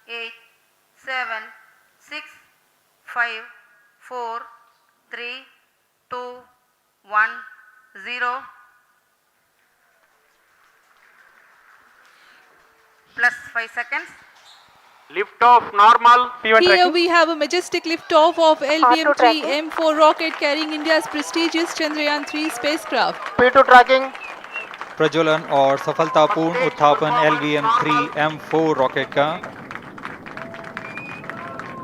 8, 7, 6, 5, 4, 3, 2, 1, 0. Plus 5 seconds. Lift off normal. P1 Here tracking. we have a majestic liftoff of R2 LVM-3 tracking. M4 rocket carrying India's prestigious Chandrayaan-3 spacecraft. P2 tracking. प्रज्वलन और सफलतापूर्ण उत्थापन LVM-3 M4 rocket का।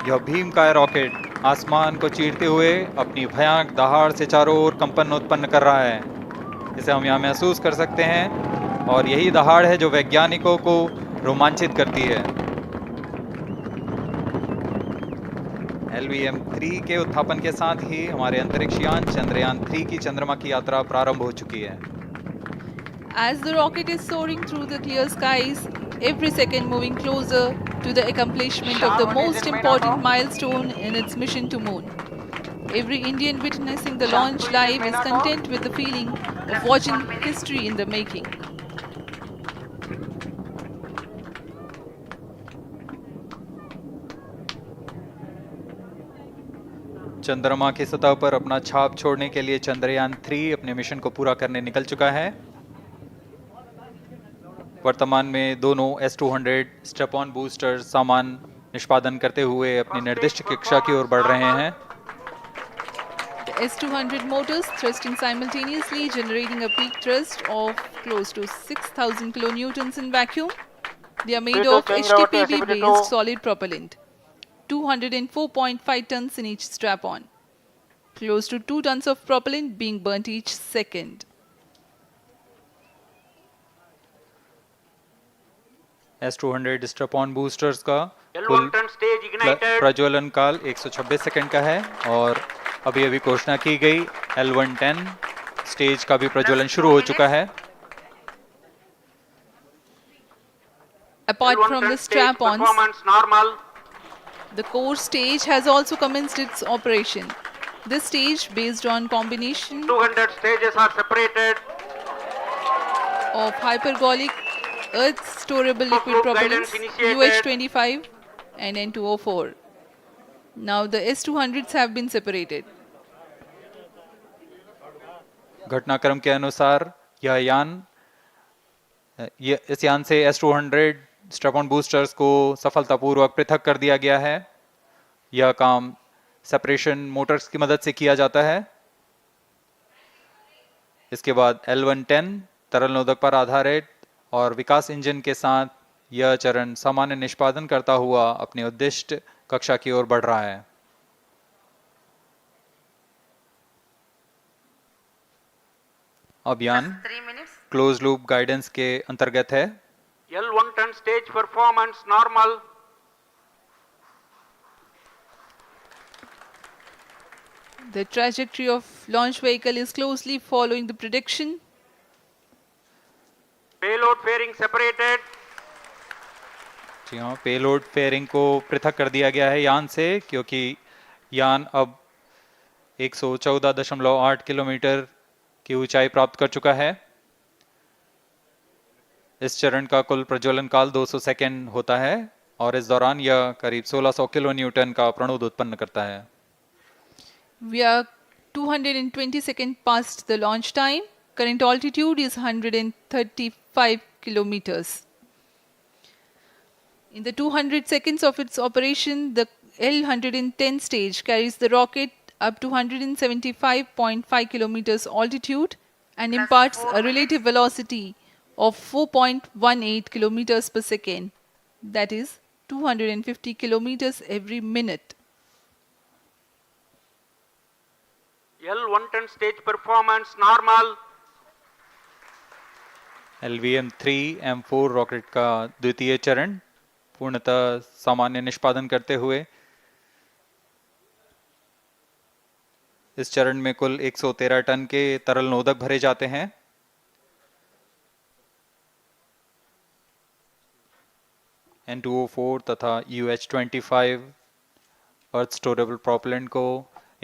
यह भीमकाय rocket आसमान को चीरते हुए अपनी भयानक दहाड़ से चारों ओर कंपन उत्पन्न कर रहा है। इसे हम यहाँ महसूस कर सकते हैं और यही दहाड़ है जो वैज्ञानिकों को रोमांचित करती है। LVM-3 के उत्थापन के साथ ही हमारे अंतरिक्ष यान चंद्रयान-3 की चंद्रमा की यात्रा प्रारंभ हो चुकी है। As the rocket is soaring through the clear skies, every second moving closer to the accomplishment of the most important milestone in its mission to moon. Every Indian witnessing the launch live is content with the feeling of watching history in the making. चंद्रमा की सतह पर अपना छाप छोड़ने के लिए चंद्रयान-3 अपने मिशन को पूरा करने निकल चुका है। वर्तमान में दोनों S-200 स्टेप-ऑन बूस्टर सामान निष्पादन करते हुए अपनी निर्दिष्ट कक्षा की ओर बढ़ रहे हैं। The S-200 motors thrusting simultaneously, generating a peak thrust of close to 6,000 kilonewtons in vacuum. They are made of HTPB-based solid propellant, 204.5 tons in each strap-on. Close to 2 tons of propellant being burnt each second. S-200 step-on boosters का L1 कुल turn stage ignited. प्रज्वलन काल 126 second का है और अभी अभी घोषणा की गई L110 स्टेज का भी प्रज्वलन शुरू हो चुका है। Apart L1 from turn the stage strap-ons, performance normal. the core stage has also commenced its operation. This stage, based on combination 200 stages are separated. of hypergolic earth storable liquid Group propellants guidance initiated. UH-25 and N2O4. Now the S-200s have been separated. घटनाक्रम के अनुसार इस यान से S-200 step-on boosters को सफलतापूर्वक पृथक कर दिया गया है। यह काम सेपरेशन मोटर्स की मदद से किया जाता है। इसके बाद L110 तरल नोदक पर आधारित और विकास इंजन के साथ यह चरण सामान्य निष्पादन करता हुआ अपनी उद्दिष्ट कक्षा की ओर बढ़ रहा है। अभियान 3 minutes. क्लोज लूप गाइडेंस के अंतर्गत है। L1 turn stage performance normal. The trajectory of launch vehicle is closely following the prediction. Payload fairing separated. जी हाँ, पेलोड फेयरिंग को पृथक कर दिया गया है यान से, क्योंकि यान अब 114.8 किलोमीटर की ऊंचाई प्राप्त कर चुका है। इस चरण का कुल प्रज्वलन काल 200 सेकेंड होता है और इस दौरान यह करीब 1600 किलो न्यूटन का प्रणुद उत्पन्न करता है। We are 220 seconds past the launch time. Current altitude is 135 kilometers. In the 200 seconds of its operation, the L110 stage carries the rocket up to 175.5 kilometers altitude and imparts a relative velocity of 4.18 kilometers per second. That is 250 kilometers every minute. L1 turn stage performance normal. LVM-3 M4 rocket का द्वितीय चरण पूर्णतः सामान्य निष्पादन करते हुए इस चरण में कुल 113 टन के तरल नोदक भरे जाते हैं। N2O4 तथा UH-25 अर्थ स्टोरेबल प्रोपेलेंट को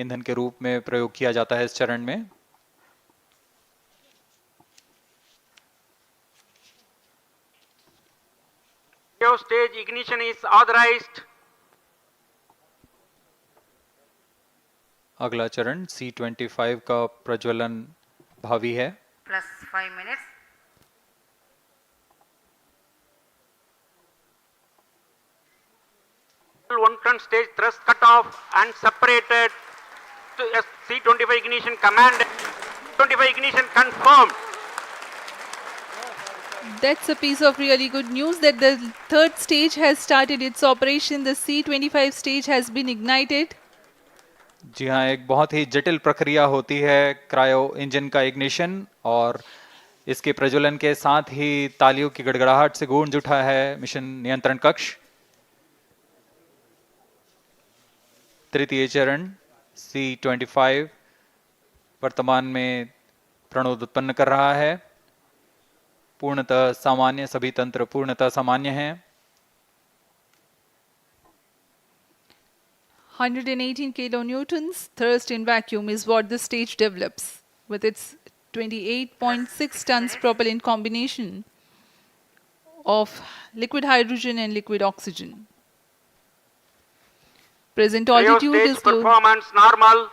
ईंधन के रूप में प्रयोग किया जाता है इस चरण में। stage ignition is authorized. अगला चरण C25 का प्रज्वलन भावी है। plus 5 minutes. L110 stage thrust cut off and separated to C25 ignition command. 25 ignition confirmed. That's a piece of really good news that the third stage has started its operation. The C25 stage has been ignited. जी हाँ, एक बहुत ही जटिल प्रक्रिया होती है cryo engine का ignition, और इसके प्रज्वलन के साथ ही तालियों की गड़गड़ाहट से गूंज उठा है मिशन नियंत्रण कक्ष। तृतीय चरण C25 वर्तमान में प्रणोद उत्पन्न कर रहा है। पूर्णतः सामान्य, सभी तंत्र पूर्णतः सामान्य हैं। 118 kilonewtons thrust in vacuum is what the stage develops with its 28.6 tons propellant combination of liquid hydrogen and liquid oxygen. Present Cryo altitude stage is low. performance normal.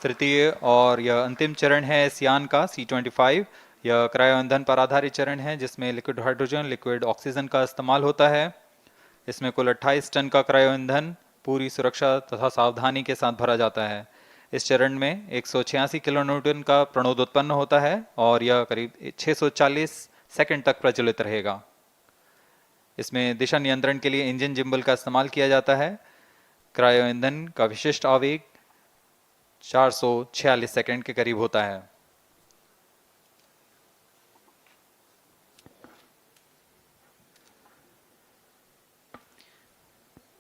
तृतीय और यह अंतिम चरण है इस यान का C25। यह क्रायो ईंधन पर आधारित चरण है जिसमें लिक्विड हाइड्रोजन, लिक्विड ऑक्सीजन का इस्तेमाल होता है। इसमें कुल 28 टन का क्रायो ईंधन पूरी सुरक्षा तथा सावधानी के साथ भरा जाता है। इस चरण में 186 किलोन्यूटन का प्रणोद उत्पन्न होता है और यह करीब 640 सेकंड तक प्रज्वलित रहेगा। इसमें दिशा नियंत्रण के लिए इंजन जिम्बल का इस्तेमाल किया जाता है। क्रायो ईंधन का विशिष्ट आवेग 446 सेकंड के करीब होता है।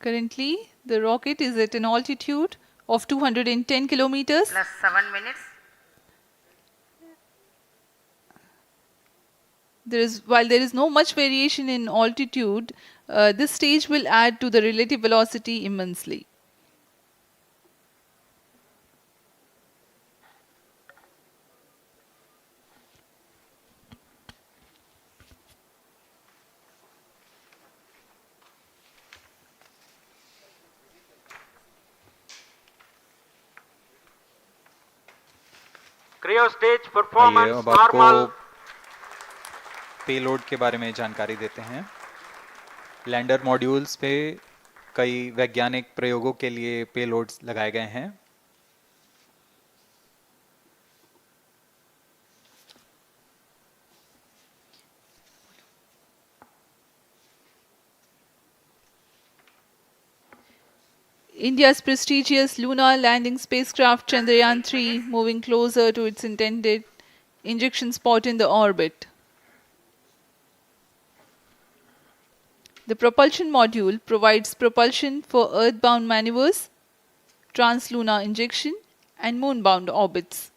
Currently, the rocket is at an altitude of 210 kilometers. Plus 7 minutes. While there is no much variation in altitude, this stage will add to the relative velocity immensely. Cryo stage आइए performance अब आपको normal. Payload के बारे में जानकारी देते हैं। Lander modules पे कई वैज्ञानिक प्रयोगों के लिए पेलोड्स लगाए गए हैं। India's prestigious lunar landing spacecraft Chandrayaan-3 moving closer to its intended injection spot in the orbit. The propulsion module provides propulsion for earthbound maneuvers, translunar injection, and moonbound orbits.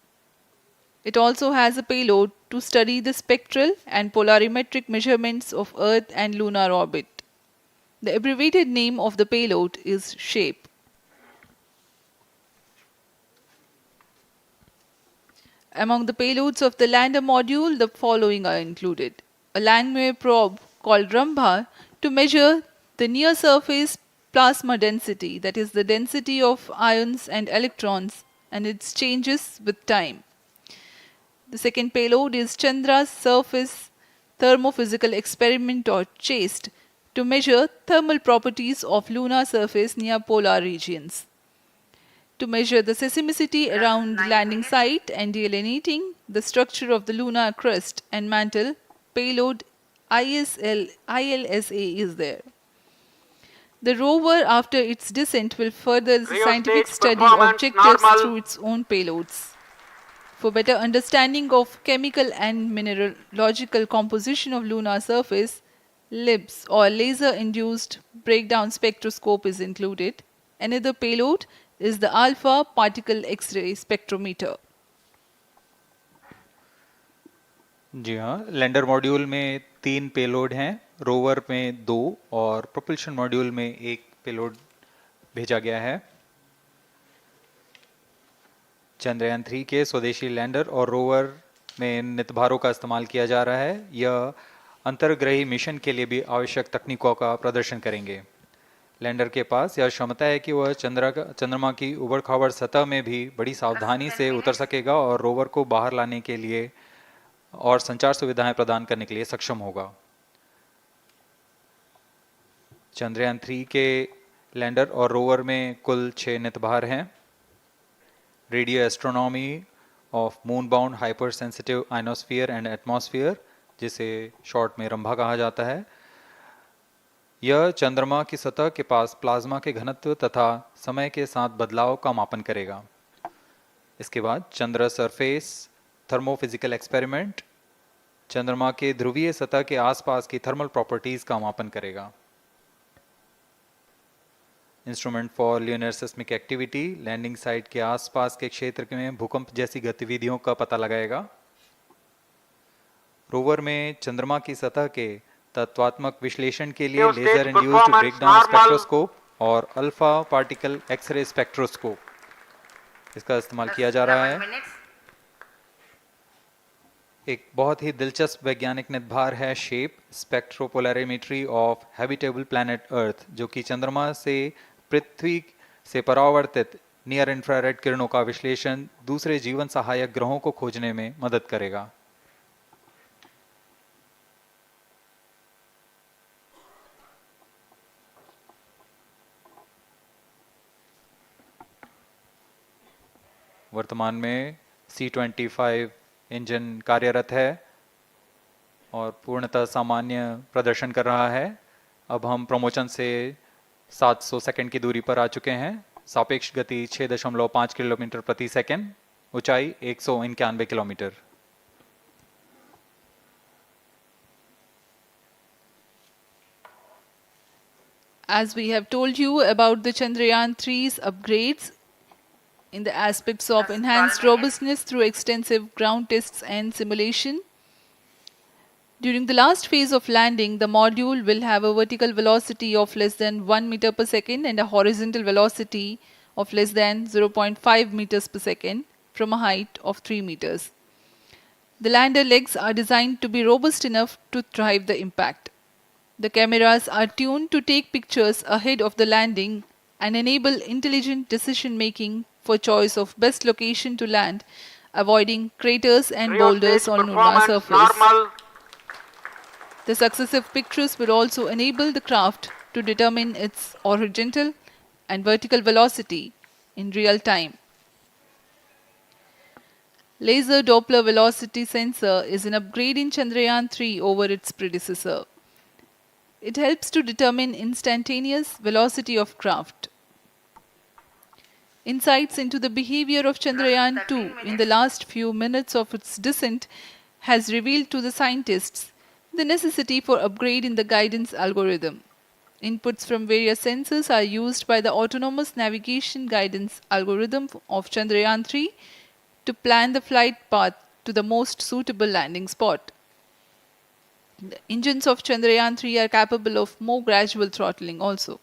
It also has a payload to study the spectral and polarimetric measurements of Earth and lunar orbit. The abbreviated name of the payload is SHAPE. Among the payloads of the lander module, the following are included. A Langmuir probe called Rambha to measure the near surface plasma density, that is the density of ions and electrons and its changes with time. The second payload is Chandra's surface thermophysical experiment, or CHASTE, to measure thermal properties of lunar surface near polar regions. To measure the seismicity around the landing site and delineating the structure of the lunar crust and mantle, payload ILSA is there. The rover, after its descent, will further the Cryo scientific stage study performance objectives normal. through its own payloads. For better understanding of chemical and mineralogical composition of lunar surface, LIBS, or laser-induced breakdown spectroscope, is included. Another payload is the alpha particle X-ray spectrometer. जी हाँ, lander module में 3 payload हैं, rover में 2 और propulsion module में 1 payload भेजा गया है। चंद्रयान 3 के स्वदेशी लैंडर और रोवर में नितभारों का इस्तेमाल किया जा रहा है। यह अंतर्ग्रही मिशन के लिए भी आवश्यक तकनीकों का प्रदर्शन करेंगे। लैंडर के पास यह क्षमता है कि वह चंद्रमा की उबड़-खाबड़ सतह में भी बड़ी सावधानी से उतर सकेगा और रोवर को बाहर लाने के लिए और संचार सुविधाएं प्रदान करने के लिए सक्षम होगा। चंद्रयान 3 के लैंडर और रोवर में कुल 6 नितभार हैं। Radio astronomy of moon bound hyper sensitive ionosphere and atmosphere, जिसे शॉर्ट में रंभा कहा जाता है, यह चंद्रमा की सतह के पास प्लाज्मा के घनत्व तथा समय के साथ बदलाव का मापन करेगा। इसके बाद चंद्र सरफेस थर्मोफिजिकल एक्सपेरिमेंट चंद्रमा के ध्रुवीय सतह के आसपास की थर्मल प्रॉपर्टीज का मापन करेगा। Instrument for lunar seismic activity landing site के आसपास के क्षेत्र में भूकंप जैसी गतिविधियों का पता लगाएगा। रोवर में चंद्रमा की सतह के तत्वात्मक विश्लेषण के लिए लेजर इंड्यूस्ड ब्रेकडाउन स्पेक्ट्रोस्कोप और अल्फा पार्टिकल एक्सरे स्पेक्ट्रोस्कोप इसका इस्तेमाल किया जा रहा है। एक बहुत ही दिलचस्प वैज्ञानिक नितभार है shape स्पेक्ट्रोपोलैरिमेट्री of habitable planet earth, जो कि चंद्रमा से पृथ्वी से परावर्तित नियर इंफ्रारेड किरणों का विश्लेषण दूसरे जीवन सहायक ग्रहों को खोजने में मदद करेगा। वर्तमान में C-25 इंजन कार्यरत है और पूर्णतः सामान्य प्रदर्शन कर रहा है। अब हम प्रमोशन से 700 सेकंड की दूरी पर आ चुके हैं। सापेक्ष गति 6.5 किलोमीटर प्रति सेकंड, ऊंचाई 191 kilometre. As we have told you about the Chandrayaan 3's upgrades in the aspects of enhanced robustness through extensive ground tests and simulation. During the last phase of landing, the module will have a vertical velocity of less than 1 meter per second and a horizontal velocity of less than 0.5 meters per second from a height of 3 meters. The lander legs are designed to be robust enough to thrive the impact. The cameras are tuned to take pictures ahead of the landing and enable intelligent decision making for choice of best location to land, avoiding craters and boulders on lunar surface. Normal. The successive pictures will also enable the craft to determine its horizontal and vertical velocity in real time. Laser Doppler velocity sensor is an upgrade in Chandrayaan 3 over its predecessor. It helps to determine instantaneous velocity of craft. Insights into the behavior of Chandrayaan 2 in the last few minutes of its descent has revealed to the scientists the necessity for upgrade in the guidance algorithm. Inputs from various sensors are used by the autonomous navigation guidance algorithm of Chandrayaan 3 to plan the flight path to the most suitable landing spot. The engines of Chandrayaan 3 are capable of more gradual throttling also.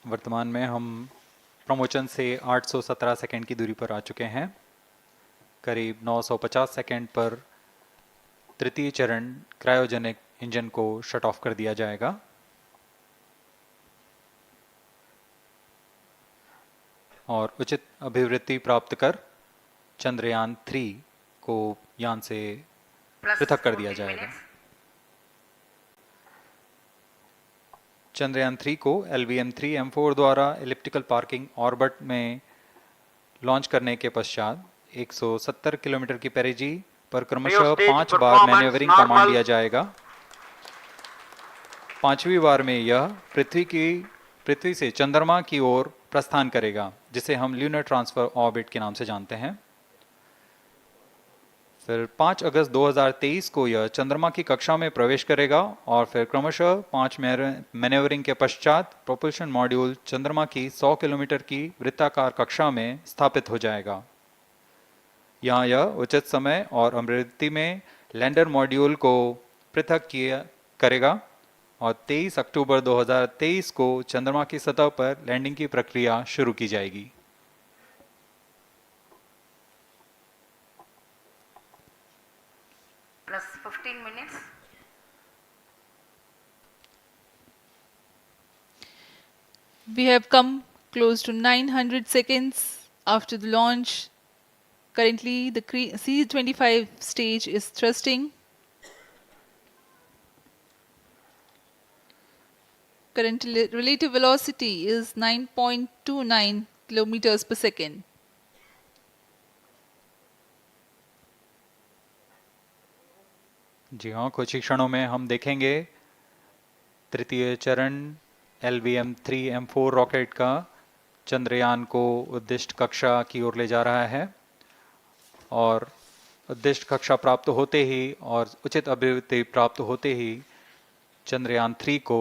वर्तमान में हम promotion से 817 second की दूरी पर आ चुके हैं। करीब 950 सेकंड पर तृतीय चरण क्रायोजेनिक इंजन को शट ऑफ कर दिया जाएगा। और उचित अभिवृद्धि प्राप्त कर चंद्रयान 3 को यान से पृथक कर दिया जाएगा। चंद्रयान 3 को LVM-3M4 द्वारा एलिप्टिकल पार्किंग ऑर्बिट में लॉन्च करने के पश्चात 170 किलोमीटर की पेरिजी पर क्रमशः 5 बार मैन्यूवरिंग कमांड दिया जाएगा। 5वीं बार में यह पृथ्वी से चंद्रमा की ओर प्रस्थान करेगा, जिसे हम ल्यूनर ट्रांसफर ऑर्बिट के नाम से जानते हैं। फिर 5 अगस्त 2023 को यह चंद्रमा की कक्षा में प्रवेश करेगा और फिर क्रमशः 5 मैन्यूवरिंग के पश्चात प्रोपल्शन मॉड्यूल चंद्रमा की 100 किलोमीटर की वृत्ताकार कक्षा में स्थापित हो जाएगा। यहाँ यह उचित समय और अभिवृद्धि में लैंडर मॉड्यूल को पृथक करेगा और 23 अक्टूबर 2023 को चंद्रमा की सतह पर लैंडिंग की प्रक्रिया शुरू की जाएगी। plus 15 minutes. We have come close to 900 seconds after the launch. Currently, the C-25 stage is thrusting. Current relative velocity is 9.29 kilometers per second. जी हाँ, कुछ ही क्षणों में हम देखेंगे तृतीय चरण LVM-3M4 रॉकेट का चंद्रयान को उद्दिष्ट कक्षा की ओर ले जा रहा है और उद्दिष्ट कक्षा प्राप्त होते ही और उचित अभिवृद्धि प्राप्त होते ही चंद्रयान 3 को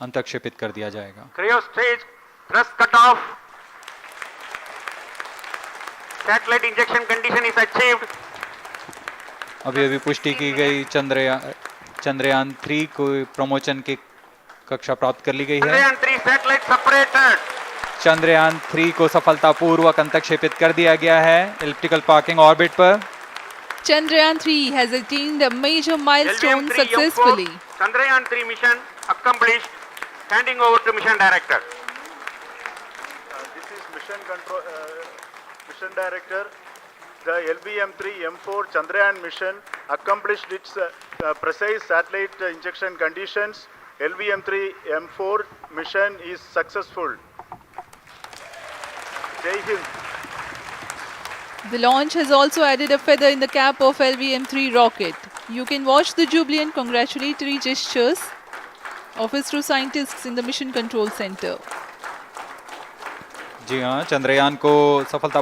अंतक्षेपित कर दिया जाएगा। Cryo stage thrust cutoff. Satellite injection condition is achieved. अभी पुष्टि की गई चंद्रयान 3 को प्रमोशन की कक्षा प्राप्त कर ली गई है। Chandrayaan 3 satellite separated. चंद्रयान 3 को सफलतापूर्वक अंतक्षेपित कर दिया गया है एलिप्टिकल पार्किंग ऑर्बिट पर। Chandrayaan 3 has attained a major milestone LVM-3 successfully. Chandrayaan 3 mission accomplished. Handing over to mission director. This is mission director. The LVM-3M4 Chandrayaan mission accomplished its precise satellite injection conditions. LVM-3M4 mission is successful. Jai Hind. The launch has also added a feather in the cap of LVM-3 rocket. You can watch the jubilant congratulatory gestures of ISRO scientists in the Mission Control Center. जी हाँ, चंद्रयान को सफलता